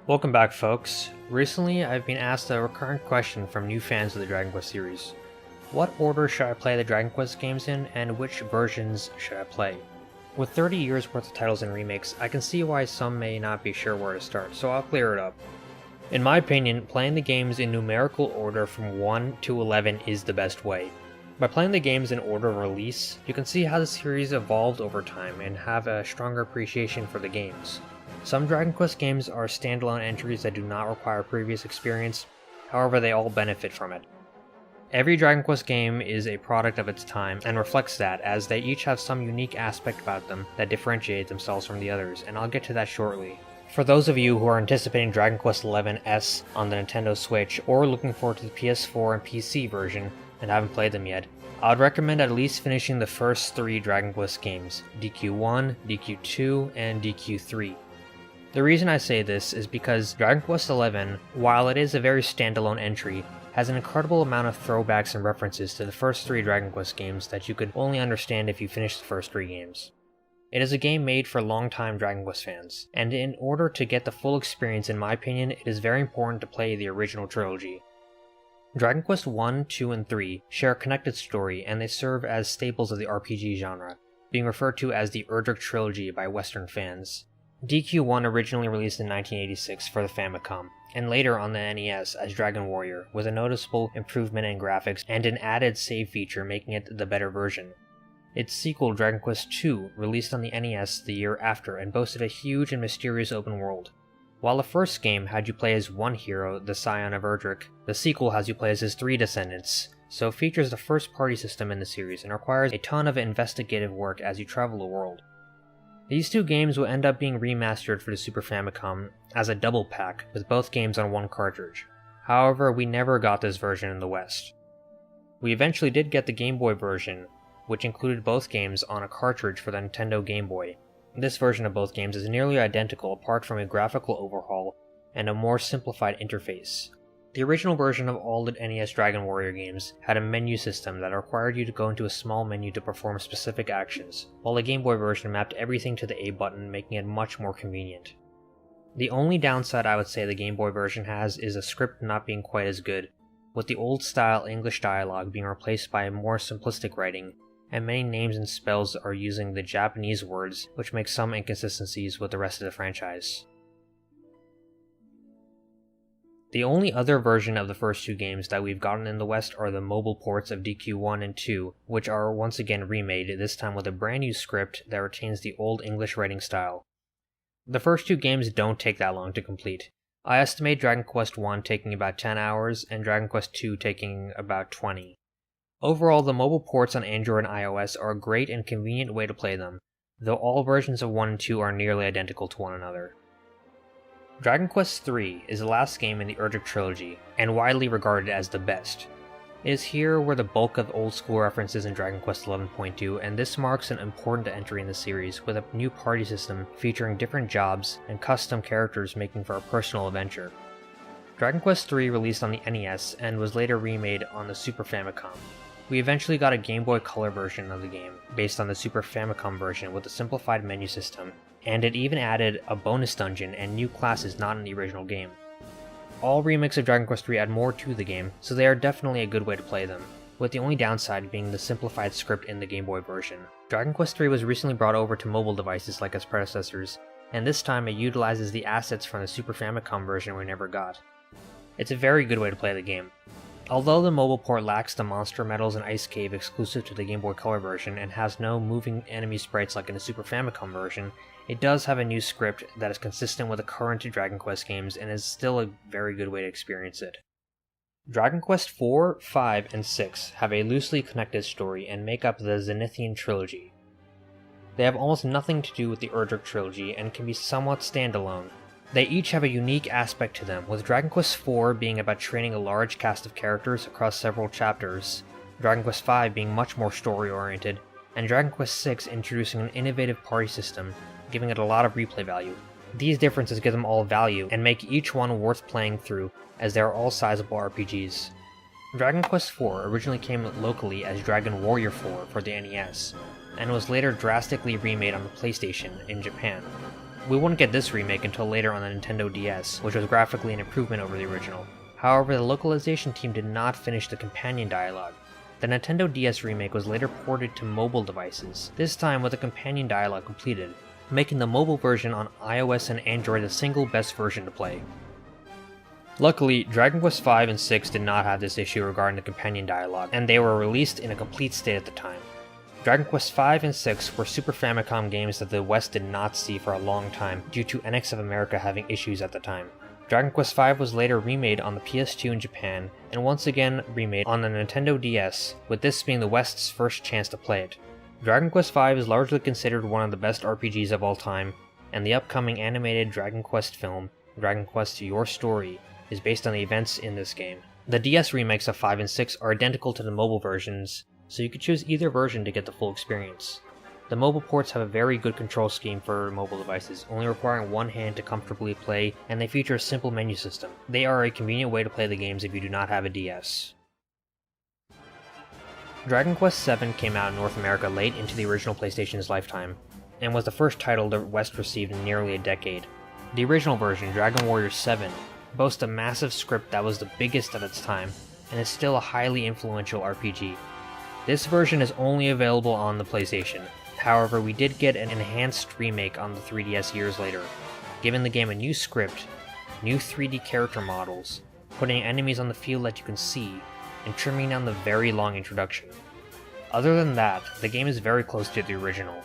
Welcome back, folks. Recently, I've been asked a recurrent question from new fans of the Dragon Quest series. What order should I play the Dragon Quest games in, and which versions should I play? With 30 years worth of titles and remakes, I can see why some may not be sure where to start, so I'll clear it up. In my opinion, playing the games in numerical order from 1 to 11 is the best way. By playing the games in order of release, you can see how the series evolved over time and have a stronger appreciation for the games. Some Dragon Quest games are standalone entries that do not require previous experience, however they all benefit from it. Every Dragon Quest game is a product of its time and reflects that, as they each have some unique aspect about them that differentiate themselves from the others, and I'll get to that shortly. For those of you who are anticipating Dragon Quest XI-S on the Nintendo Switch or looking forward to the PS4 and PC version and haven't played them yet, I would recommend at least finishing the first 3 Dragon Quest games, DQ1, DQ2, and DQ3. The reason I say this is because Dragon Quest XI, while it is a very standalone entry, has an incredible amount of throwbacks and references to the first 3 Dragon Quest games that you could only understand if you finished the first 3 games. It is a game made for longtime Dragon Quest fans, and in order to get the full experience, in my opinion, it is very important to play the original trilogy. Dragon Quest 1, 2, and 3 share a connected story, and they serve as staples of the RPG genre, being referred to as the Erdrick Trilogy by Western fans. DQ1 originally released in 1986 for the Famicom, and later on the NES as Dragon Warrior, with a noticeable improvement in graphics and an added save feature making it the better version. Its sequel, Dragon Quest II, released on the NES the year after and boasted a huge and mysterious open world. While the first game had you play as one hero, the Scion of Erdrick, the sequel has you play as his 3 descendants, so it features the first party system in the series and requires a ton of investigative work as you travel the world. These 2 games will end up being remastered for the Super Famicom as a double pack with both games on one cartridge. However, we never got this version in the West. We eventually did get the Game Boy version, which included both games on a cartridge for the Nintendo Game Boy. This version of both games is nearly identical apart from a graphical overhaul and a more simplified interface. The original version of all the NES Dragon Warrior games had a menu system that required you to go into a small menu to perform specific actions, while the Game Boy version mapped everything to the A button, making it much more convenient. The only downside I would say the Game Boy version has is the script not being quite as good, with the old-style English dialogue being replaced by a more simplistic writing, and many names and spells are using the Japanese words, which makes some inconsistencies with the rest of the franchise. The only other version of the first 2 games that we've gotten in the West are the mobile ports of DQ1 and 2, which are once again remade, this time with a brand new script that retains the old English writing style. The first 2 games don't take that long to complete. I estimate Dragon Quest I taking about 10 hours, and Dragon Quest II taking about 20. Overall, the mobile ports on Android and iOS are a great and convenient way to play them, though all versions of 1 and 2 are nearly identical to one another. Dragon Quest III is the last game in the Erdrick Trilogy, and widely regarded as the best. It is here where the bulk of old school references in Dragon Quest 11.2, and this marks an important entry in the series, with a new party system featuring different jobs and custom characters making for a personal adventure. Dragon Quest III released on the NES and was later remade on the Super Famicom. We eventually got a Game Boy Color version of the game, based on the Super Famicom version with a simplified menu system, and it even added a bonus dungeon and new classes not in the original game. All remakes of Dragon Quest III add more to the game, so they are definitely a good way to play them, with the only downside being the simplified script in the Game Boy version. Dragon Quest III was recently brought over to mobile devices like its predecessors, and this time it utilizes the assets from the Super Famicom version we never got. It's a very good way to play the game. Although the mobile port lacks the monster medals and ice cave exclusive to the Game Boy Color version and has no moving enemy sprites like in the Super Famicom version, it does have a new script that is consistent with the current Dragon Quest games and is still a very good way to experience it. Dragon Quest IV, V, and VI have a loosely connected story and make up the Zenithian Trilogy. They have almost nothing to do with the Erdrick Trilogy and can be somewhat standalone. They each have a unique aspect to them, with Dragon Quest IV being about training a large cast of characters across several chapters, Dragon Quest V being much more story-oriented, and Dragon Quest VI introducing an innovative party system, giving it a lot of replay value. These differences give them all value, and make each one worth playing through, as they are all sizable RPGs. Dragon Quest IV originally came locally as Dragon Warrior 4 for the NES, and was later drastically remade on the PlayStation in Japan. We wouldn't get this remake until later on the Nintendo DS, which was graphically an improvement over the original. However, the localization team did not finish the companion dialogue. The Nintendo DS remake was later ported to mobile devices, this time with the companion dialogue completed, making the mobile version on iOS and Android the single best version to play. Luckily, Dragon Quest V and VI did not have this issue regarding the companion dialogue, and they were released in a complete state at the time. Dragon Quest V and VI were Super Famicom games that the West did not see for a long time due to NX of America having issues at the time. Dragon Quest V was later remade on the PS2 in Japan, and once again remade on the Nintendo DS, with this being the West's first chance to play it. Dragon Quest V is largely considered one of the best RPGs of all time, and the upcoming animated Dragon Quest film, Dragon Quest Your Story, is based on the events in this game. The DS remakes of 5 and 6 are identical to the mobile versions, so you could choose either version to get the full experience. The mobile ports have a very good control scheme for mobile devices, only requiring one hand to comfortably play, and they feature a simple menu system. They are a convenient way to play the games if you do not have a DS. Dragon Quest VII came out in North America late into the original PlayStation's lifetime, and was the first title the West received in nearly a decade. The original version, Dragon Warrior 7, boasts a massive script that was the biggest at its time, and is still a highly influential RPG. This version is only available on the PlayStation. However, we did get an enhanced remake on the 3DS years later, giving the game a new script, new 3D character models, putting enemies on the field that you can see, and trimming down the very long introduction. Other than that, the game is very close to the original.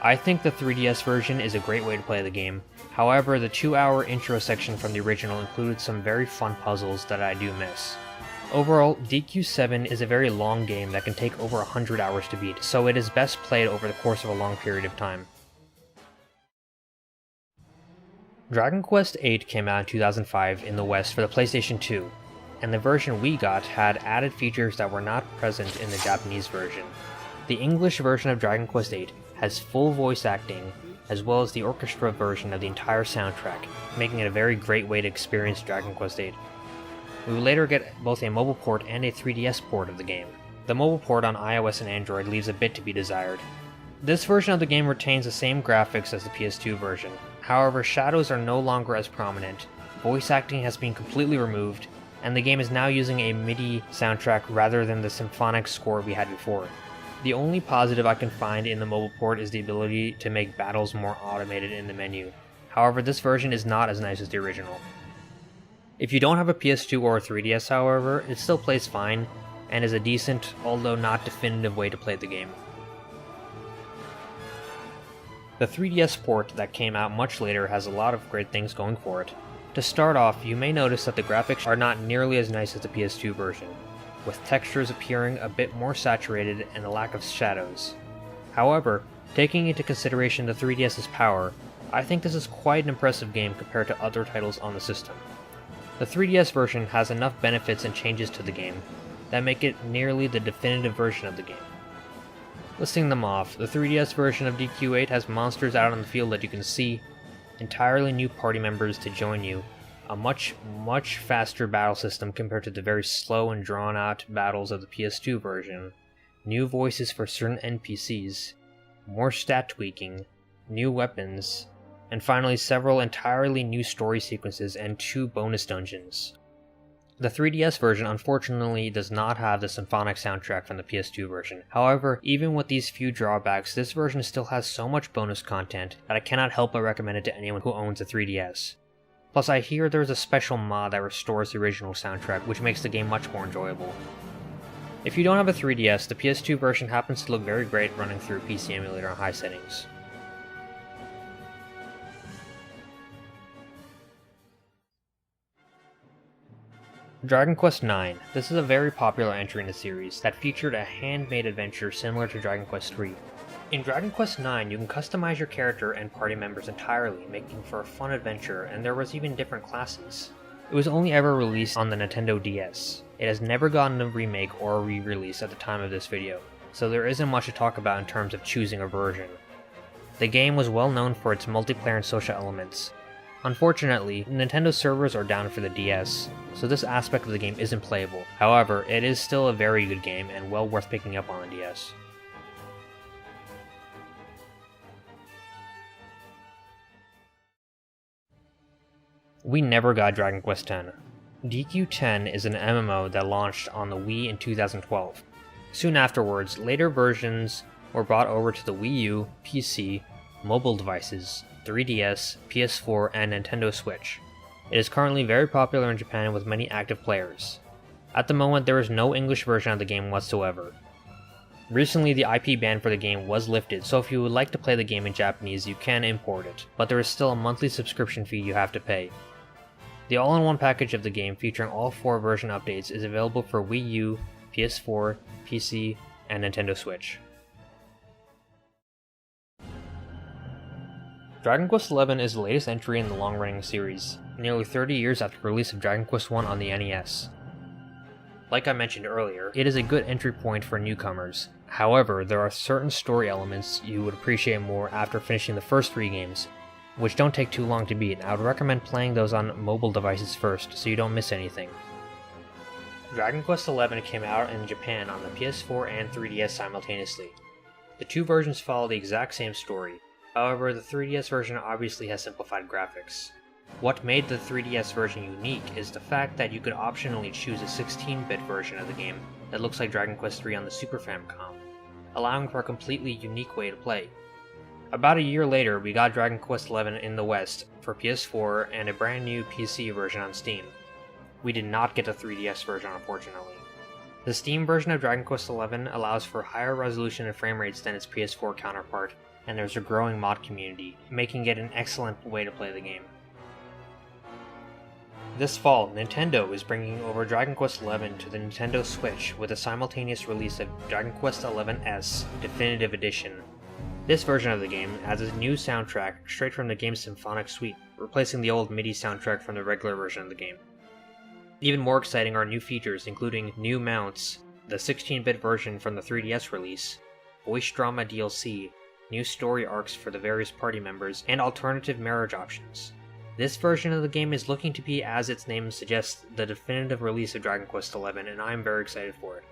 I think the 3DS version is a great way to play the game. However, the 2-hour intro section from the original included some very fun puzzles that I do miss. Overall, DQ7 is a very long game that can take over 100 hours to beat, so it is best played over the course of a long period of time. Dragon Quest VIII came out in 2005 in the West for the PlayStation 2, and the version we got had added features that were not present in the Japanese version. The English version of Dragon Quest VIII has full voice acting, as well as the orchestra version of the entire soundtrack, making it a very great way to experience Dragon Quest VIII. We will later get both a mobile port and a 3DS port of the game. The mobile port on iOS and Android leaves a bit to be desired. This version of the game retains the same graphics as the PS2 version, however shadows are no longer as prominent, voice acting has been completely removed, and the game is now using a MIDI soundtrack rather than the symphonic score we had before. The only positive I can find in the mobile port is the ability to make battles more automated in the menu. However, this version is not as nice as the original. If you don't have a PS2 or a 3DS, however, it still plays fine, and is a decent, although not definitive way to play the game. The 3DS port that came out much later has a lot of great things going for it. To start off, you may notice that the graphics are not nearly as nice as the PS2 version, with textures appearing a bit more saturated and a lack of shadows. However, taking into consideration the 3DS's power, I think this is quite an impressive game compared to other titles on the system. The 3DS version has enough benefits and changes to the game that make it nearly the definitive version of the game. Listing them off, the 3DS version of DQ8 has monsters out on the field that you can see, entirely new party members to join you, a much faster battle system compared to the very slow and drawn out battles of the PS2 version, new voices for certain NPCs, more stat tweaking, new weapons, and finally several entirely new story sequences and 2 bonus dungeons. The 3DS version unfortunately does not have the symphonic soundtrack from the PS2 version. However, even with these few drawbacks, this version still has so much bonus content that I cannot help but recommend it to anyone who owns a 3DS. Plus, I hear there's a special mod that restores the original soundtrack, which makes the game much more enjoyable. If you don't have a 3DS, the PS2 version happens to look very great running through a PC emulator on high settings. Dragon Quest IX. This is a very popular entry in the series that featured a handmade adventure similar to Dragon Quest III. In Dragon Quest IX, you can customize your character and party members entirely, making for a fun adventure, and there was even different classes. It was only ever released on the Nintendo DS. It has never gotten a remake or a re-release at the time of this video, so there isn't much to talk about in terms of choosing a version. The game was well known for its multiplayer and social elements. Unfortunately, Nintendo servers are down for the DS, so this aspect of the game isn't playable. However, it is still a very good game and well worth picking up on the DS. We never got Dragon Quest X. DQ10 is an MMO that launched on the Wii in 2012. Soon afterwards, later versions were brought over to the Wii U, PC, mobile devices, 3DS, PS4, and Nintendo Switch. It is currently very popular in Japan with many active players. At the moment, there is no English version of the game whatsoever. Recently, the IP ban for the game was lifted, so if you would like to play the game in Japanese, you can import it, but there is still a monthly subscription fee you have to pay. The all-in-one package of the game, featuring all 4 version updates, is available for Wii U, PS4, PC, and Nintendo Switch. Dragon Quest XI is the latest entry in the long-running series, nearly 30 years after the release of Dragon Quest I on the NES. Like I mentioned earlier, it is a good entry point for newcomers. However, there are certain story elements you would appreciate more after finishing the first 3 games, which don't take too long to beat, and I would recommend playing those on mobile devices first so you don't miss anything. Dragon Quest XI came out in Japan on the PS4 and 3DS simultaneously. The 2 versions follow the exact same story, however the 3DS version obviously has simplified graphics. What made the 3DS version unique is the fact that you could optionally choose a 16-bit version of the game that looks like Dragon Quest III on the Super Famicom, allowing for a completely unique way to play. About a year later, we got Dragon Quest XI in the West for PS4 and a brand new PC version on Steam. We did not get a 3DS version, unfortunately. The Steam version of Dragon Quest XI allows for higher resolution and frame rates than its PS4 counterpart, and there's a growing mod community, making it an excellent way to play the game. This fall, Nintendo is bringing over Dragon Quest XI to the Nintendo Switch with a simultaneous release of Dragon Quest XI-S Definitive Edition. This version of the game adds a new soundtrack straight from the game's symphonic suite, replacing the old MIDI soundtrack from the regular version of the game. Even more exciting are new features including new mounts, the 16-bit version from the 3DS release, voice drama DLC, new story arcs for the various party members, and alternative marriage options. This version of the game is looking to be, as its name suggests, the definitive release of Dragon Quest XI, and I am very excited for it.